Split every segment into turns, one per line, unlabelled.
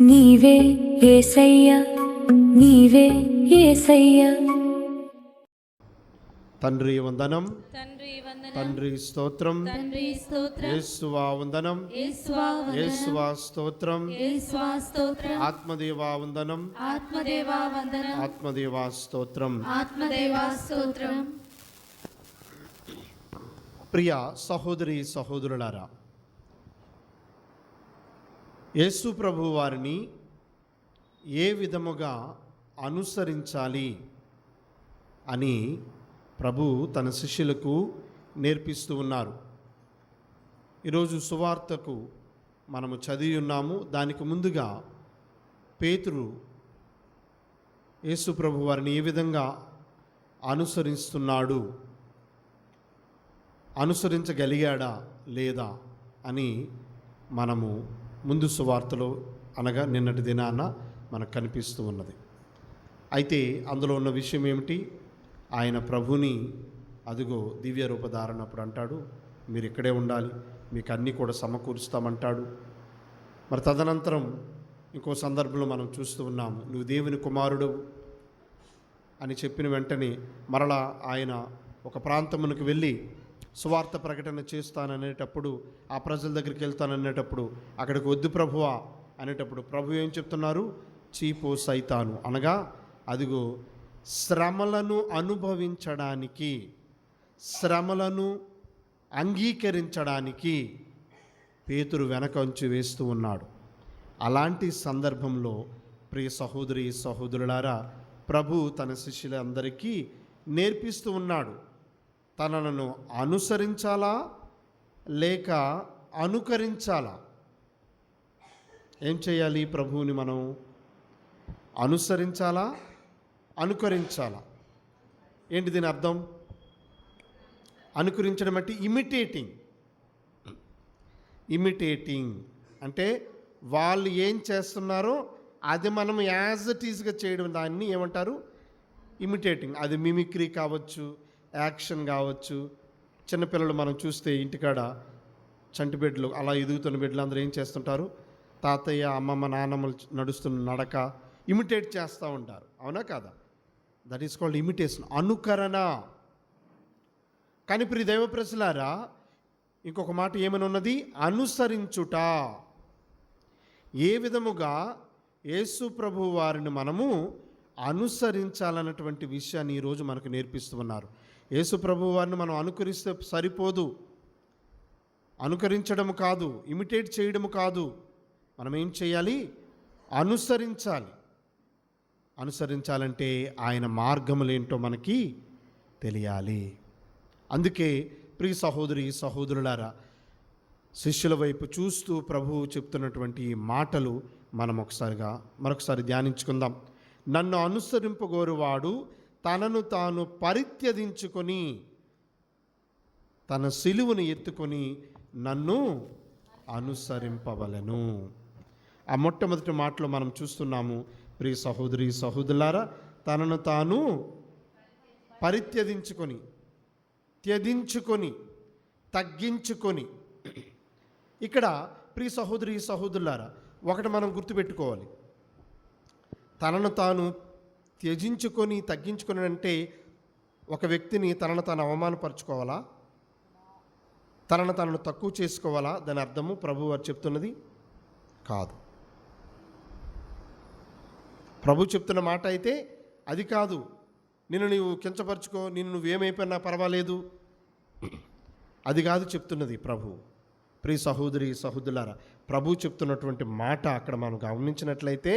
నీవే యేసయ్యా, నీవే యేసయ్యా.
తండ్రి వందనం,
తండ్రి
స్తోత్రం, యేసువా వందనం, యేసువా స్తోత్రం, ఆత్మదేవా వందనం, ఆత్మదేవా స్తోత్రం. ప్రియ సహోదరి సహోదరులారా, యేసు ప్రభు వారిని ఏ విధముగా అనుసరించాలి అని ప్రభు తన శిష్యులకు నేర్పిస్తూ ఉన్నారు. ఈరోజు సువార్తకు మనము చదివి ఉన్నాము. దానికి ముందుగా పేతురు యేసు ప్రభు వారిని ఏ విధంగా అనుసరిస్తున్నాడు, అనుసరించగలిగాడా లేదా అని మనము ముందు సువార్తలో అనగా నిన్నటి దినాన మనకు కనిపిస్తూ ఉన్నది. అయితే అందులో ఉన్న విషయం ఏమిటి? ఆయన ప్రభుని అదిగో దివ్య రూపధారణప్పుడు అంటాడు, మీరు ఇక్కడే ఉండాలి, మీకు అన్నీ కూడా సమకూరుస్తామంటాడు. మరి తదనంతరం ఇంకో సందర్భంలో మనం చూస్తూ ఉన్నాము, నువ్వు దేవుని కుమారుడు అని చెప్పిన వెంటనే మరలా ఆయన ఒక ప్రాంతమునకు వెళ్ళి సువార్త ప్రకటన చేస్తాననేటప్పుడు, ఆ ప్రజల దగ్గరికి వెళ్తాననేటప్పుడు అక్కడికి వద్దు ప్రభువా అనేటప్పుడు ప్రభు ఏం చెప్తున్నారు? చీపో సైతాను, అనగా అదిగో శ్రమలను అనుభవించడానికి, శ్రమలను అంగీకరించడానికి పేతురు వెనకంచు వేస్తూ ఉన్నాడు. అలాంటి సందర్భంలో ప్రియ సహోదరి సహోదరులారా, ప్రభు తన శిష్యులందరికీ నేర్పిస్తూ ఉన్నాడు. తనను అనుసరించాలా లేక అనుకరించాలా? ఏం చేయాలి? ప్రభువుని మనం అనుసరించాలా అనుకరించాలా? ఏంటి దీని అర్థం? అనుకరించడం అంటే ఇమిటేటింగ్ అంటే వాళ్ళు ఏం చేస్తున్నారో అది మనం యాజ్ ఇట్ ఈజ్గా చేయడం, దాన్ని ఏమంటారు? ఇమిటేటింగ్. అది మిమిక్రీ కావచ్చు, యాక్షన్ కావచ్చు. చిన్నపిల్లలు మనం చూస్తే ఇంటికాడ చంటి బిడ్డలు, అలా ఎదుగుతున్న బిడ్డలు అందరూ ఏం చేస్తుంటారు? తాతయ్య అమ్మమ్మ నాన్నమ్మలు నడుస్తున్న నడక ఇమిటేట్ చేస్తూ ఉంటారు, అవునా కాదా? దట్ ఈస్ కాల్డ్ ఇమిటేషన్, అనుకరణ. కానీ ప్రియ దైవ ప్రజలారా, ఇంకొక మాట ఏమని ఉన్నది? అనుసరించుట. ఏ విధముగా యేసు ప్రభు వారిని మనము అనుసరించాలన్నటువంటి విషయాన్ని ఈరోజు మనకు నేర్పిస్తూ ఉన్నారు. యేసు ప్రభు వారిని మనం అనుకరిస్తే సరిపోదు, అనుకరించడం కాదు, ఇమిటేట్ చేయడం కాదు. మనం ఏం చేయాలి? అనుసరించాలి. అనుసరించాలంటే ఆయన మార్గములేంటో మనకి తెలియాలి. అందుకే ప్రియ సహోదరి సహోదరులారా, శిష్యుల వైపు చూస్తూ ప్రభువు చెప్తున్నటువంటి మాటలు మనం మరొకసారి ధ్యానించుకుందాం. నన్ను అనుసరింపగోరువాడు తనను తాను పరిత్యజించుకొని తన సిలువను ఎత్తుకొని నన్ను అనుసరింపవలెను. ఆ మొట్టమొదటి మాటలో మనం చూస్తున్నాము, ప్రియ సహోదరి సహోదరులారా, తనను తాను పరిత్యజించుకొని, త్యజించుకొని, తగ్గించుకొని. ఇక్కడ ప్రియ సహోదరి సహోదరులారా, ఒకటి మనం గుర్తుపెట్టుకోవాలి. తనను తాను త్యజించుకొని, తగ్గించుకొని అంటే ఒక వ్యక్తిని తనను తాను అవమానపరచుకోవాలా, తనను తక్కువ చేసుకోవాలా? దాని అర్థము ప్రభు వారు చెప్తున్నది కాదు. ప్రభు చెప్తున్న మాట అయితే అది కాదు. నిన్ను నీవు కించపరచుకో, నిన్ను నువ్వేమైపోయినా పర్వాలేదు, అది కాదు చెప్తున్నది ప్రభు. ప్రియ సహోదరి సహోదరులారా, ప్రభు చెప్తున్నటువంటి మాట అక్కడ మనం గమనించినట్లయితే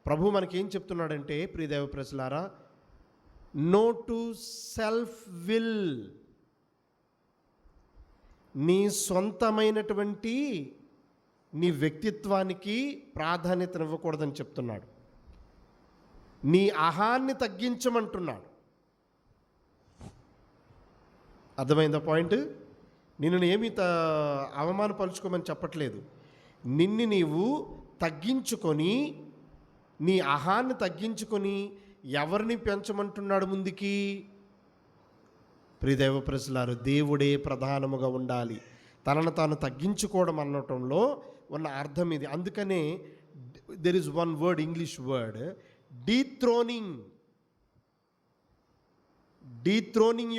ప్రభు మనకేం చెప్తున్నాడంటే, ప్రియ దేవ ప్రజలారా, నో టు సెల్ఫ్ విల్. నీ సొంతమైనటువంటి నీ వ్యక్తిత్వానికి ప్రాధాన్యతనివ్వకూడదని చెప్తున్నాడు. నీ అహాన్ని తగ్గించమంటున్నాడు. అర్థమైందా పాయింట్? నిన్ను ఏమీ అవమానపరుచుకోమని చెప్పట్లేదు. నిన్ను నీవు తగ్గించుకొని, నీ అహాన్ని తగ్గించుకొని ఎవరిని పెంచమంటున్నాడు ముందుకి? ప్రియదైవ ప్రజలారు, దేవుడే ప్రధానముగా ఉండాలి. తనను తాను తగ్గించుకోవడం అనటంలో ఉన్న అర్థం ఇది. అందుకనే there is one word, English word, dethroning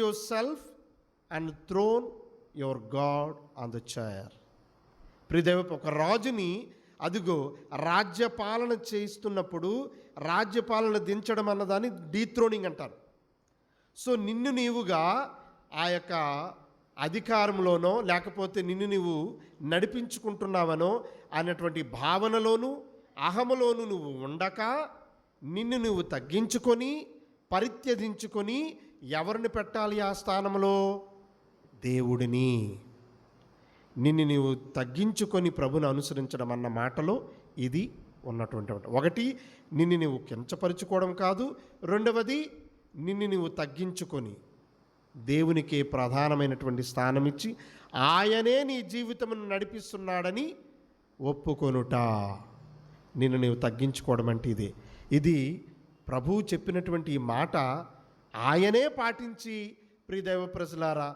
yourself and throne your God on the chair. ప్రియదేవ, ఒక రాజుని అదిగో రాజ్యపాలన చేస్తున్నప్పుడు రాజ్యపాలన దించడం అన్నదాన్ని డీథ్రోనింగ్ అంటారు. సో నిన్ను నీవుగా ఆ యొక్క అధికారంలోనో లేకపోతే నిన్ను నీవు నడిపించుకుంటున్నావనో అన్నటువంటి భావనలోను అహములోను నువ్వు ఉండక నిన్ను నువ్వు తగ్గించుకొని పరిత్యజించుకొని ఎవరిని పెట్టాలి ఆ స్థానంలో? దేవుడిని. నిన్ను నీవు తగ్గించుకొని ప్రభుని అనుసరించడం అన్న మాటలో ఇది ఉన్నటువంటి ఒకటి, నిన్ను నీవు కించపరుచుకోవడం కాదు. రెండవది, నిన్ను నీవు తగ్గించుకొని దేవునికి ప్రధానమైనటువంటి స్థానం ఇచ్చి ఆయనే నీ జీవితమును నడిపిస్తున్నాడని ఒప్పుకొనుట. నిన్ను నీవు తగ్గించుకోవడం అంటే ఇదే. ఇది ప్రభువు చెప్పినటువంటి ఈ మాట ఆయనే పాటించి ప్రియదైవ ప్రజలారా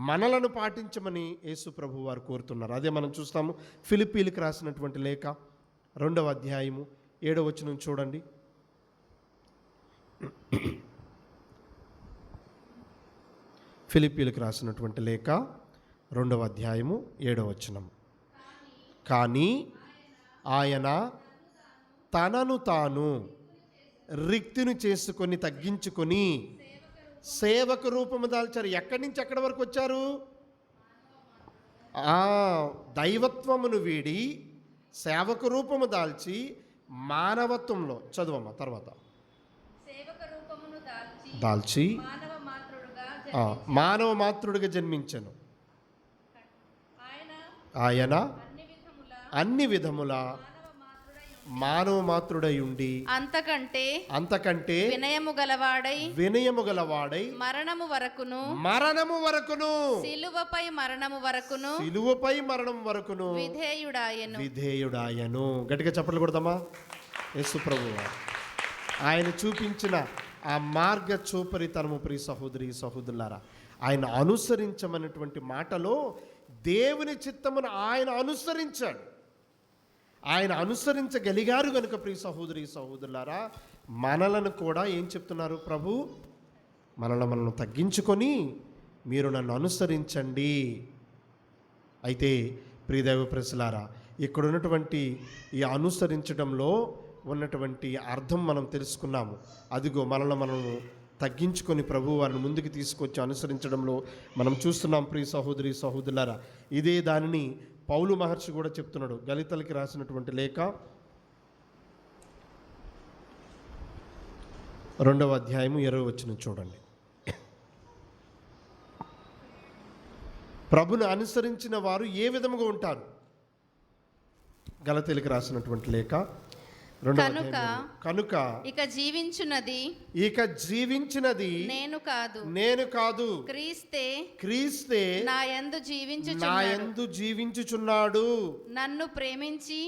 మనలను పాటించమని యేసు ప్రభు వారు కోరుతున్నారు. అదే మనం చూస్తాము ఫిలిప్పీలకు రాసినటువంటి లేఖ 2వ అధ్యాయము 7వ వచనం చూడండి. ఫిలిప్పీలకు రాసినటువంటి లేఖ 2వ అధ్యాయము 7వ వచనం. కానీ ఆయన తనను తాను రిక్తిని చేసుకొని తగ్గించుకొని సేవక రూపము దాల్చారు. ఎక్కడి నుంచి ఎక్కడి వరకు వచ్చారు? దైవత్వమును వీడి సేవక రూపము దాల్చి మానవత్వంలో, చదువమ్మ తర్వాత, దాల్చి మానవ మాతృడిగా జన్మించెను. ఆయన అన్ని విధముల మానవ మాతృడై ఉండి అంతకంటే వినయము గలవాడై మరణము వరకును సిలువపై మరణము వరకును విధేయుడాయను. గట్టిగా చప్పట్లు కొడదామా? యేసు ప్రభువు ఆయన చూపించిన ఆ మార్గ చూపరితనము ప్రియ సహోదరి సహోదరులారా, ఆయన అనుసరించమన్నటువంటి మాటలో దేవుని చిత్తమును ఆయన అనుసరించాడు. ఆయన అనుసరించగలిగారు కనుక ప్రియ సహోదరి సహోదరులారా, మనలను కూడా ఏం చెప్తున్నారు ప్రభు? మనల్ని తగ్గించుకొని మీరు నన్ను అనుసరించండి. అయితే ప్రియదైవ ప్రజలారా, ఇక్కడ ఉన్నటువంటి ఈ అనుసరించడంలో ఉన్నటువంటి అర్థం మనం తెలుసుకున్నాము. అదిగో మనము తగ్గించుకొని ప్రభు వారిని ముందుకు తీసుకొచ్చి అనుసరించడంలో మనం చూస్తున్నాం ప్రియ సహోదరి సహోదరులారా. ఇదే దానిని పౌలు మహర్షి కూడా చెప్తున్నాడు. గలితలకి రాసినటువంటి లేఖ 2వ అధ్యాయము 20వ వచనం చూడండి. ప్రభును అనుసరించిన వారు ఏ విధముగా ఉంటారు? గలతీలకు రాసినటువంటి లేఖ కనుక ఇక జీవించున్నది నేను కాదు క్రీస్తే నా యందు జీవించుచున్నాడు. నన్ను ప్రేమించి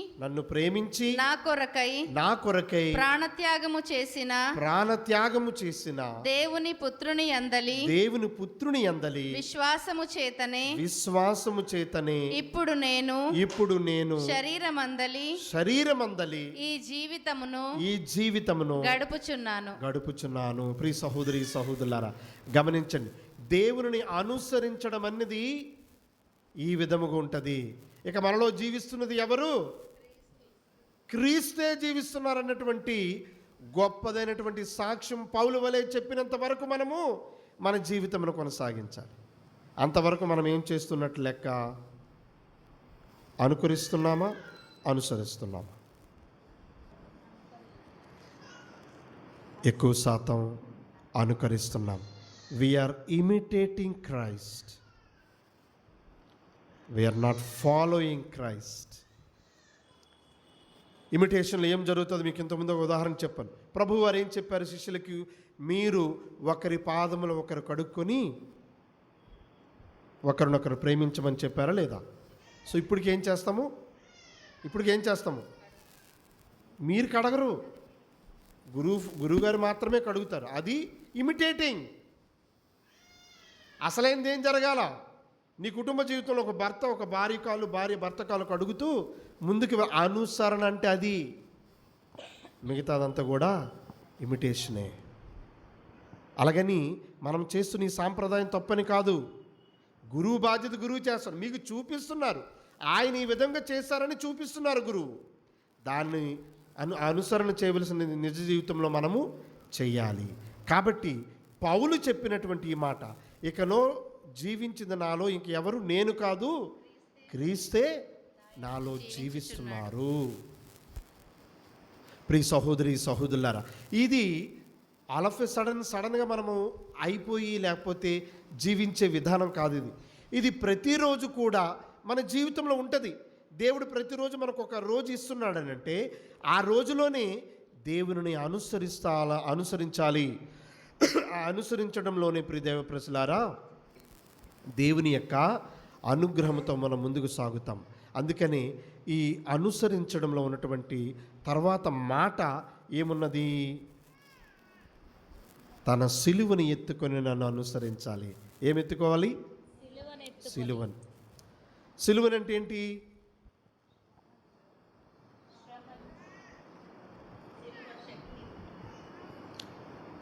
నా కొరకై ప్రాణత్యాగము చేసిన దేవుని పుత్రుని యందలి విశ్వాసము చేతనే ఇప్పుడు నేను శరీరమందలి ఈ జీవితమును గడుపుచున్నాను. ప్రియ సహోదరి సహోదరులారా, గమనించండి, దేవుని అనుసరించడం అనేది ఈ విధముగా ఉంటుంది. ఇక మనలో జీవిస్తున్నది ఎవరు? క్రీస్తే జీవిస్తున్నారన్నటువంటి గొప్పదైనటువంటి సాక్ష్యం పౌలు వలె చెప్పినంత వరకు మనము మన జీవితమును కొనసాగించాలి. అంతవరకు మనం ఏం చేస్తున్నట్లు లెక్క? అనుకరిస్తున్నామా? అనుసరిస్తున్నామా? ఎక్కువ శాతం అనుకరిస్తున్నాం. We're imitating Christ, we're not following Christ. ఇమిటేషన్లో ఏం జరుగుతుంది మీకు ఇంతకుముందు ఒక ఉదాహరణ చెప్పాను. ప్రభు వారు ఏం చెప్పారు శిష్యులకి? మీరు ఒకరి పాదములు ఒకరు కడుక్కొని ఒకరినొకరు ప్రేమించమని చెప్పారా లేదా? సో ఇప్పటికేం చేస్తాము? మీరు కడగరు, గురువుగారు మాత్రమే కడుగుతారు. అది ఇమిటేటింగ్. అసలైంది ఏం జరగాల? నీ కుటుంబ జీవితంలో ఒక భర్త ఒక భార్య భర్త కాలు కడుగుతూ ముందుకు అనుసరణ అంటే అది మిగతాదంతా కూడా ఇమిటేషనే. అలాగని మనం చేస్తున్న ఈ సాంప్రదాయం తప్పని కాదు. గురువు బాధ్యత గురువు చేస్తారు. మీకు చూపిస్తున్నారు, ఆయన ఈ విధంగా చేశారని చూపిస్తున్నారు గురువు. దాన్ని అనుసరణ చేయవలసిన నిజ జీవితంలో మనము చెయ్యాలి. కాబట్టి పౌలు చెప్పినటువంటి ఈ మాట, ఇకనో జీవించింది నాలో ఇంకెవరు నేను కాదు, క్రీస్తే నాలో జీవిస్తున్నారు. ప్రియ సహోదరి సహోదరులారా, ఇది ఆల్ ఆఫ్ ఎ సడన్గా మనము అయిపోయి లేకపోతే జీవించే విధానం కాదు. ఇది ప్రతిరోజు కూడా మన జీవితంలో ఉంటుంది. దేవుడు ప్రతిరోజు మనకు ఒక రోజు ఇస్తున్నాడనంటే ఆ రోజులోనే దేవుని అనుసరించాలి. ఆ అనుసరించడంలోనే ప్రియ దేవ ప్రజలారా దేవుని యొక్క అనుగ్రహంతో మనం ముందుకు సాగుతాం. అందుకని ఈ అనుసరించడంలో ఉన్నటువంటి తర్వాత మాట ఏమున్నది? తన సిలువని ఎత్తుకొని నన్ను అనుసరించాలి. ఏమి ఎత్తుకోవాలి? సిలువని. సిలువని అంటే ఏంటి?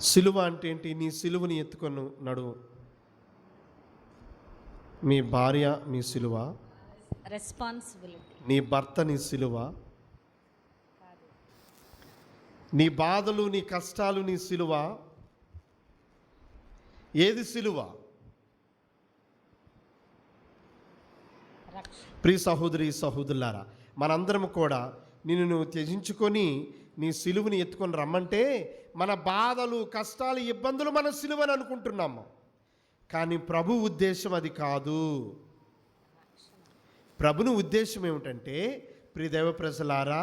సిలువ అంటే ఏంటి? నీ సిలువని ఎత్తుకొని నడువు. మీ భార్య మీ సిలువ,
రెస్పాన్సిబిలిటీ.
నీ భర్త నీ సిలువ, నీ బాధలు నీ కష్టాలు నీ సిలువ. ఏది సిలువ? ప్రియ సహోదరి సహోదరులారా, మనందరం కూడా నువ్వు త్యజించుకొని నీ సిలువని ఎత్తుకొని రమ్మంటే మన బాధలు కష్టాలు ఇబ్బందులు మన సిలువని అనుకుంటున్నాము. కానీ ప్రభు ఉద్దేశం అది కాదు. ప్రభుని ఉద్దేశం ఏమిటంటే, ప్రియ దేవ ప్రజలారా,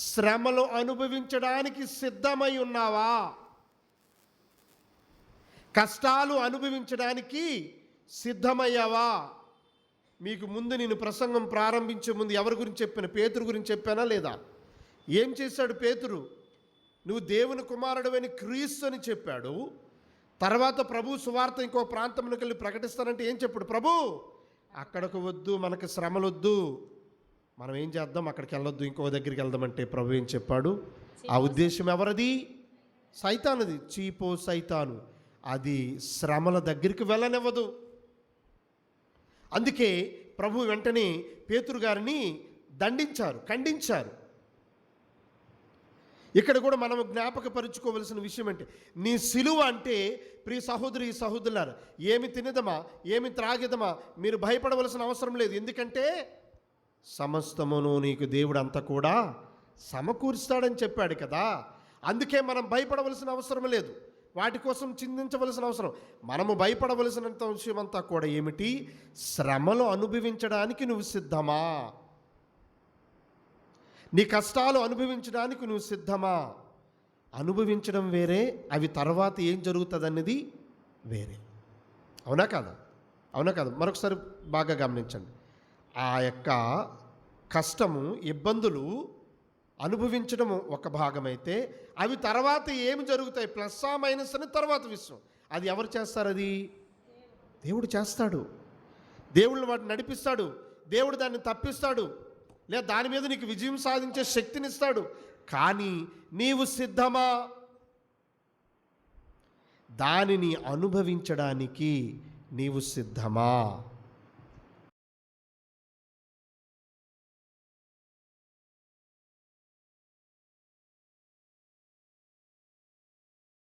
శ్రమలు అనుభవించడానికి సిద్ధమై ఉన్నావా? కష్టాలు అనుభవించడానికి సిద్ధమయ్యావా? మీకు ముందు నేను ప్రసంగం ప్రారంభించే ముందు ఎవరి గురించి చెప్పాను? పేతురు గురించి చెప్పానా లేదా? ఏం చేశాడు పేతురు? నువ్వు దేవుని కుమారుడవని క్రీస్తు అని చెప్పాడు. తర్వాత ప్రభు సువార్త ఇంకో ప్రాంతంలోకి వెళ్ళి ప్రకటిస్తానంటే ఏం చెప్పాడు? ప్రభు అక్కడికి వద్దు, మనకు శ్రమలు వద్దు, మనం ఏం చేద్దాం, అక్కడికి వెళ్ళొద్దు, ఇంకో దగ్గరికి వెళ్దామంటే ప్రభు ఏం చెప్పాడు? ఆ ఉద్దేశం ఎవరిది? సైతానుది. చీపో సైతాను అది శ్రమల దగ్గరికి వెళ్ళనివ్వదు. అందుకే ప్రభు వెంటనే పేతురు గారిని ఖండించారు. ఇక్కడ కూడా మనం జ్ఞాపకపరుచుకోవలసిన విషయం అంటే, నీ సిలువ అంటే ప్రియ సహోదరి సహోదరులారా, ఏమి తినదమా ఏమి త్రాగదమా మీరు భయపడవలసిన అవసరం లేదు. ఎందుకంటే సమస్తమును నీకు దేవుడు అంతా కూడా సమకూరుస్తాడని చెప్పాడు కదా. అందుకే మనం భయపడవలసిన అవసరం లేదు, వాటి కోసం చింతించవలసిన అవసరం. మనము భయపడవలసినంత విషయం అంతా కూడా ఏమిటి? శ్రమలు అనుభవించడానికి నువ్వు సిద్ధమా? నీ కష్టాలు అనుభవించడానికి నువ్వు సిద్ధమా? అనుభవించడం వేరే, అవి తర్వాత ఏం జరుగుతుంది అన్నది వేరే. అవునా కాదా? మరొకసారి బాగా గమనించండి. ఆ యొక్క కష్టము ఇబ్బందులు అనుభవించడం ఒక భాగమైతే, అవి తర్వాత ఏమి జరుగుతాయి ప్లస్ ఆ మైనస్ అని తర్వాత విషయం. అది ఎవరు చేస్తారు? అది దేవుడు చేస్తాడు. దేవుడు వాటిని నడిపిస్తాడు. దేవుడు దాన్ని తప్పిస్తాడు, లేదా దాని మీద నీకు విజయం సాధించే శక్తినిస్తాడు. కానీ నీవు సిద్ధమా? దానిని అనుభవించడానికి నీవు సిద్ధమా?